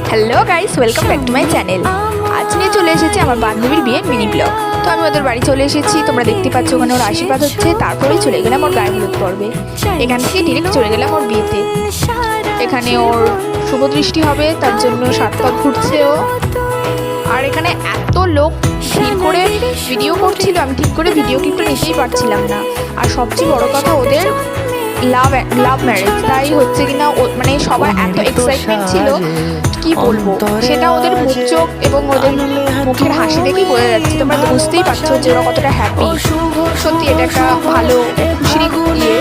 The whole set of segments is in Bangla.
Hello guys, welcome back to my channel. আজ নিয়ে চলে এসেছি আমার বান্ধবীর বিয়ের মিনি ব্লগ। তো আমি ওদের বাড়ি চলে এসেছি, তোমরা দেখতে পাচ্ছ ওখানে ওর আশীর্বাদ হচ্ছে। তারপরেই চলে গেলাম ওর গায়ে হলুদ পর্বে। এখান থেকে ডিরেক্ট চলে গেলাম ওর বিয়েতে। এখানে ওর শুভ দৃষ্টি হবে, তার জন্য 7 পাক ঘুরছে ও। আর এখানে এত লোক ভিড় করে ভিডিও করছিল, আমি ঠিক করে ভিডিও ক্লিপটা নিতেই পারছিলাম না। আর সবচেয়ে বড় কথা, ওদের লাভ ম্যারেজ, তাই হচ্ছে কিনা মানে সবার এত এক্সাইটমেন্ট ছিল, কি বলবো, সেটা ওদের মুখ চোখ এবং ওদের মুখের হাসি দেখেই বোঝা যাচ্ছে। তোমরা তো বুঝতেই পারছো যে ওরা কতটা হ্যাপি। সত্যি এটা একটা ভালো খুশির ইয়ে।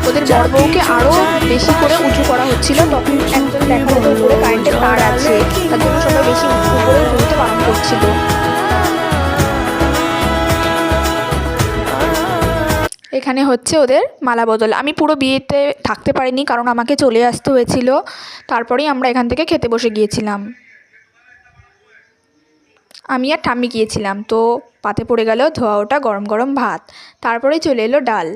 ওদের বর বউকে আরো বেশি করে উঁচু করা হচ্ছিল। তখন একজন দেখা যেত উপরে কারেন্টের তার আছে, তার জন্য সবাই বেশি উঁচু করে তুলতে বারণ করছিল। এখানে হচ্ছে ওদের মালা বদল। আমি পুরো বিয়েতে থাকতে পারিনি, কারণ আমাকে চলে আসতে হয়েছিল। তারপরেই আমরা এখান থেকে খেতে বসে গিয়েছিলাম। আমি আর ঠাম্মি গিয়েছিলাম, তো পাতে পড়ে গেল ধোয়া ওটা গরম গরম ভাত। তারপরেই চলে এলো ডাল,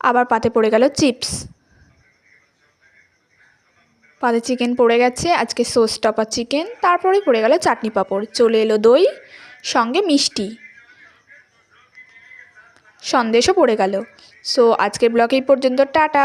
আবার পাতে পড়ে গেল চিপস, পাতে চিকেন পড়ে গেছে, আজকে সোস টপার চিকেন। তারপরেই পড়ে গেল চাটনি পাঁপড়, চলে এলো দই, সঙ্গে মিষ্টি, সন্দেশও পড়ে গেল। সো আজকের ব্লগ এই পর্যন্ত, টাটা।